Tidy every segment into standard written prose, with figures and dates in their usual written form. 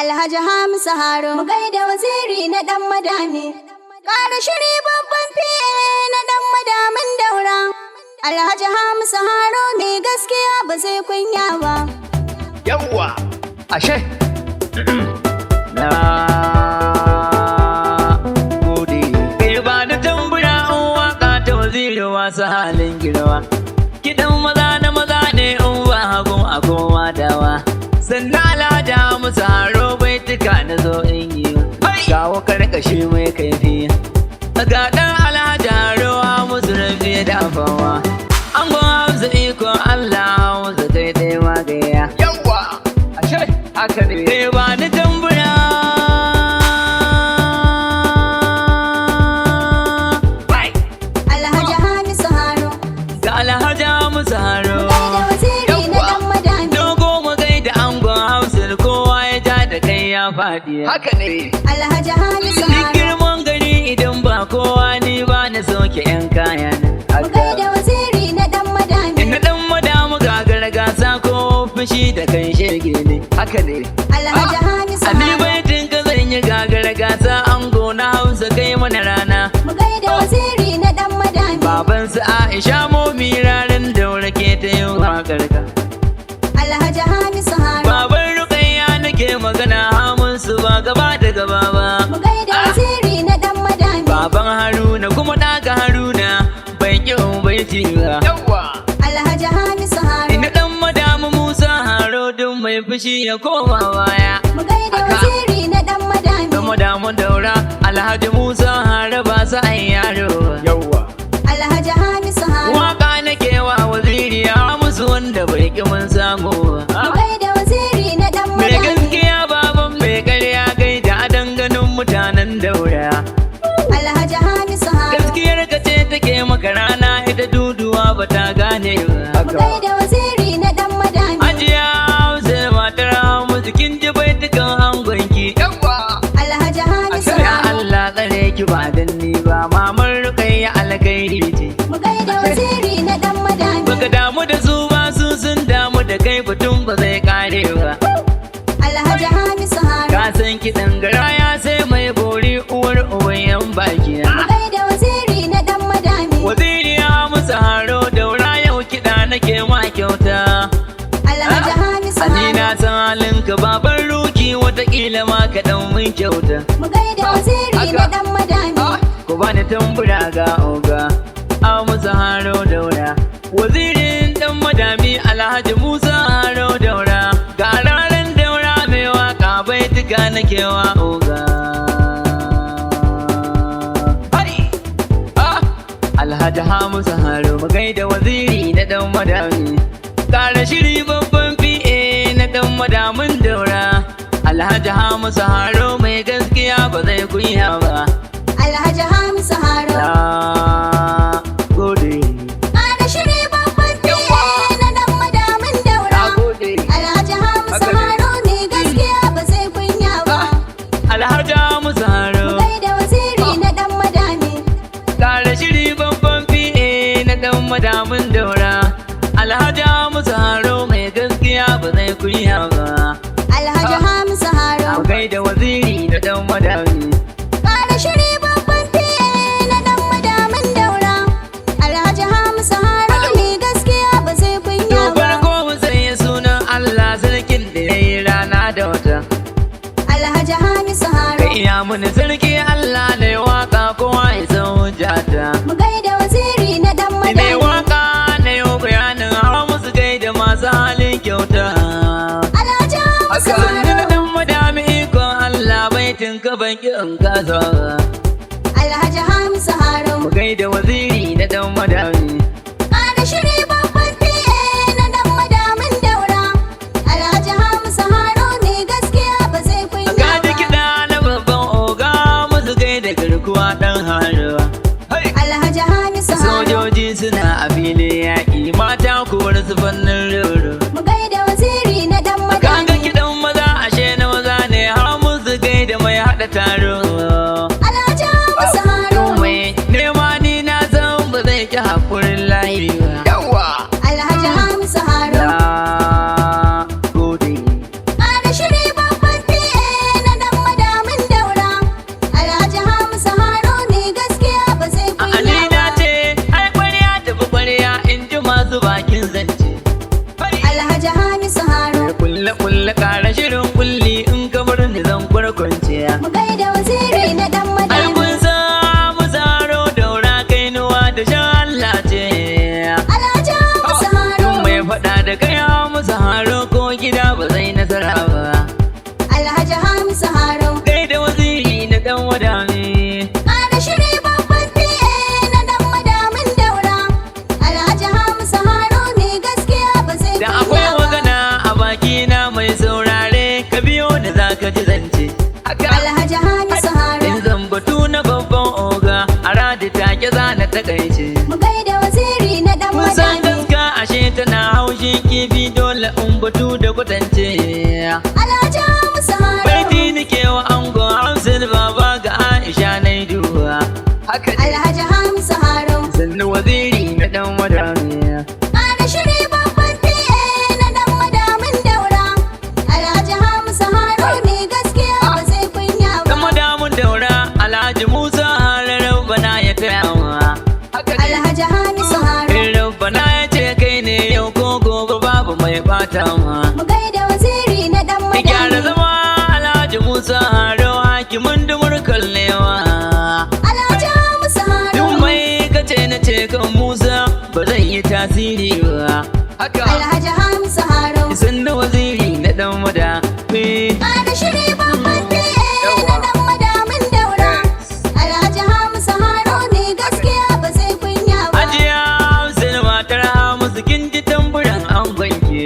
Alhaji Hamisu Haro mu gaida waziri na dan madami. Ƙara shiri babban fiye na dan madamin daura. Alhaji Hamisu Haro mai gaskiya ba zai kunya ba. Yawwa, ashe. Na gode. Kai ba da tambura in waka ta waziri wasu halin girma. Kiɗan maza na maza ne in ba hagun a kowa dawa. Sannan Alhaji Hamisu Haro bai tuka na zo in yi. Gawo karkashi mai kaifi. Ga ɗan Alhaji Haro Hamisu rafi da fawa. An gwa Hamisu ikon Allah Hamisu kai ɗaya magaya. Yawwa, ashe haka ne. Kai ba ni tambura. Alhaji Hamisu Haro. Ga Alhaji Hamisu Haro. Gaida waziri na dan madami. Dogo mu gaida angon Hausa kowa ya ja da kai ya faɗi. Haka ne. Alhaji Hamisu Duk Haro. girman gari idan ba kowa ni ba na soke 'yan kaya na. Mu gaida waziri na dan madami. Ina ɗan madamu gagar gasa ko fushi da kan shege ne. Haka ne. Alhaji Hamisu Ani Haro. baitin ka zan yi gagar gasa ango na Hausa kai mana rana. Mu gaida waziri na dan madami. Baban su Aisha momi ranar daura ke ta yin waƙar ka. Alhaji Hamisu Haro. Baban Rukayya nake magana Hamisu ba gaba da gaba ba. Mu gaida waziri na dan madami. Baban Haruna kuma ɗaga Haruna bai ƙi baiti ba. Yawwa. Alhaji Hamisu Haro. Ina ɗan madamu Musa Haro duk mai fushi ya koma baya. Mu gaida waziri na dan madami. Da madamu daura Alhaji Musa Haro ba sa an yaro. Yawwa. Alhaji Hamisu Haro. Waka nake wa waziri ya musu wanda bai ƙi mun samu ba. Mu gaida waziri na dan Mai madami. gaskiya baban mai ƙarya gaida a danganin mutanen daura. Alhaji Hamisu Haro. Gaskiyar ka ce take maka rana ita duduwa ba ta gane ba. Mu gaida waziri na dan madami. Ajiya Hausa matar Hamisu kin ji baitukan angonki. Yawwa. Alhaji Hamisu Ya Haro. Allah tsare ki ba dan ni ba mamar Rukayya alkhairi ce. Mu gaida waziri na dan madami. Baka damu da su ba su sun damu da kai batun ba zai kare ba. Alhaji Hamisu Haro. Ka san kiɗan garaya sai mai bori uwar ubayen baki. Mu gaida waziri na dan madami. Waziri Hamisu Haro daura yau kiɗa nake ma kyauta. Alhaji Hamisu Ani Haro. na san halinka baban ruki watakila ma ka dan mun kyauta. Mu gaida waziri na dan madami. Ku bani tambura ga oga Hamisu Haro daura. Wazirin dan madami Alhaji Musa Haro daura. Ga ranar daura mai waka baituka nake wa oga. Alhaji Hamisu Haro mu gaida waziri na dan madami. Ƙara shiri babban fi'e na dan madamin daura. Alhaji Hamisu Haro mai gaskiya ba zai kunya ba. Alhaji Hamisu Haro. Na gode. Ƙara shiri babban fiye na dan madamin daura. Na gode. Alhaji Hamisu Haka ne. Haro ne gaskiya ba zai kunya ba. Alhaji Hamisu Haro. Gaida waziri na dan madami. Ƙara shiri babban fi'e na dan madamin daura. Alhaji Hamisu Haro mai gaskiya ba zai kunya ba. Alhaji Hamisu Haro. Mu gaida waziri na dan madami. Ƙara shiri babban fiye na dan madamin daura. Alhaji Hamisu Haro ne gaskiya ba zai kunya ba. Farko mu sanya sunan Allah sarkin da ya yi rana da wata. Alhaji Hamisu Ka Haro. iya mini sarki Allah da ya waka kowa ya san hujjata. Mu gaida waziri na dan Mai madami. waka na yau bayanin hawa musu gaida masu halin kyauta. Alhaji Hamisu Sannu na Haro. dan madami ikon Allah baitin ka ban ki in kasa. Alhaji Hamisu Haro. Mu gaida waziri na dan madami. Ƙara shiri babban fiye na dan madamin daura. Alhaji Hamisu Haro ne gaskiya ba zai kunya Ga da ba. kiɗa na babban oga musu gaida garkuwa ɗan haruwa. Alhaji Hamisu Haro. Sojoji suna a filin yaƙi mata kuwar su fannin roro. Mu gaida waziri na dan Kaga madami. kiɗan maza ashe na maza ne har musu gaida mai haɗa taro. Alhaji Hamisu Haro. Mai nema ni na san ba zai ki haƙurin layi ba. Yawwa. Alhaji Hamisu Haro. Na gode. Ƙara shiri babban fiye bar ni zan kwarkwance. Mu gaida waziri na dan Ai madami. kun samu zaro daura kainuwa da shan Allah ce. Alhaji Hamisu Haro. Tun mai faɗa da kaya musu haro ko gida ba zai nasara ba. Alhaji Hamisu Haro. Gaida waziri na dan madami. Ƙara shiri babban PA na dan madamin daura. Alhaji Hamisu Haro mai gaskiya ba zai Da kunya akwai ba. magana a bakina mai saurare ka biyo da za ka ji zance. Haka Alhaji Hamisu Haro. in zambatu na babban oga a radi take za na takaice. Mu gaida waziri na dan Kun san madami. gaska ashe tana haushi kifi dole in batu da kwatance. Alhaji Hamisu Haro. Baiti nike wa ango Hamsin baba ga Aisha na yi duba. Haka ne Alhaji Hamisu Haro. sannu waziri na dan madami. Ƙara shiri babban PA na dan madamin daura. Alhaji Hamisu Haro mai gaskiya ba zai kunya ba. Dan madamin daura Alhaji Musa hararar bana ya taya wa. Haka ne Alhaji Hamisu Haro. Rabbana ya ce kai ne yau ko gobe babu mai bata ma. Mu gaida waziri na dan Ki gyara madami. zama Alhaji Musa haro hakimin dumur kallewa. Alhaji Hamisu Haro. Duk mai kace na ce kan Musa ba zai yi tasiri ba. Haka Alhaji Hamisu Haro. sannu waziri na dan madami. Ƙara shiri babban PA na dan madamin daura. Alhaji Hamisu Haro mai gaskiya ba zai kunya ba. Ajiya Hausin matar Hamisu kin ji tamburan an gwanke.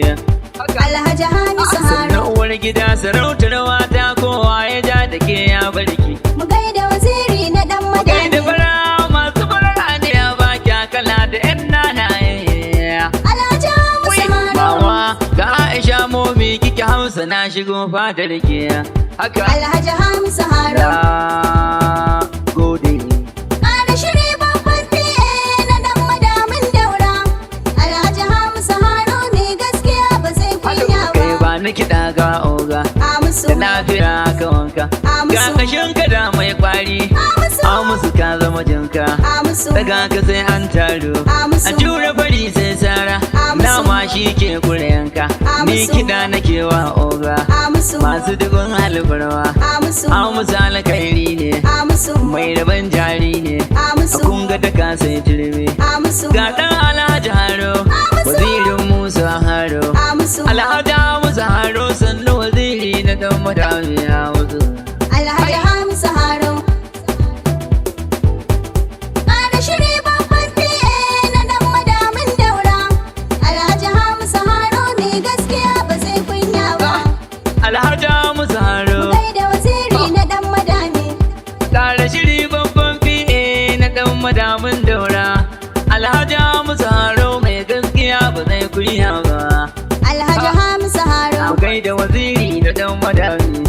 Alhaji Hamisu Haro. Sannan uwar gida sarautar wata kowa ya ja da ke ya barki. Mu gaida waziri na dan Kai da madami. fara masu fara ne ya baki akala da yan nanaye. Alhaji Hamisu Haro. Bawa ga Aisha momi kike Hausa na shigo fadar ke. Haka Alhaji Hamisu Haro. da gode. Ƙara shiri babban PA na dan madamin daura. Alhaji Hamisu Haro mai gaskiya ba zai kunya Kai ba. ba na kiɗa ga oga. Hamisu. Da lafiya ka wanka. Hamisu. Ga kashin ka da mai kwari. Hamisu. Musu ka zama jinka. Hamisu. Daga ka sai an taro. Hamisu. A jure fari sai sara. Hamisu. Nama shi ke kurenka. Ni Hamisu. kiɗa nake wa oga. Hamisu. Masu dubin halbarwa. Hamisu. Musu alkairi ne. Hamisu. Mai rabon jari ne. A Hamisu. kunga ta ka sai turmi. Hamisu. Ga ɗan Alhaji Haro. Hamisu. Wazirin Musa Haro. Hamisu. Alhaji Musa Haro sannu waziri na dan madami ya wasu. Alhaji Hamisu Haro. Ƙara shiri babban PA na dan madamin daura. Alhaji Hamisu Haro mai gaskiya ba zai kunya ba. Alhaji Musa Haro. Gaida waziri na dan madami. Tare shiri babban PA na dan madamin daura. Alhaji Musa Haro mai gaskiya ba zai kunya ba. Alhaji Hamisu Haro. Mu gaida waziri na dan madami.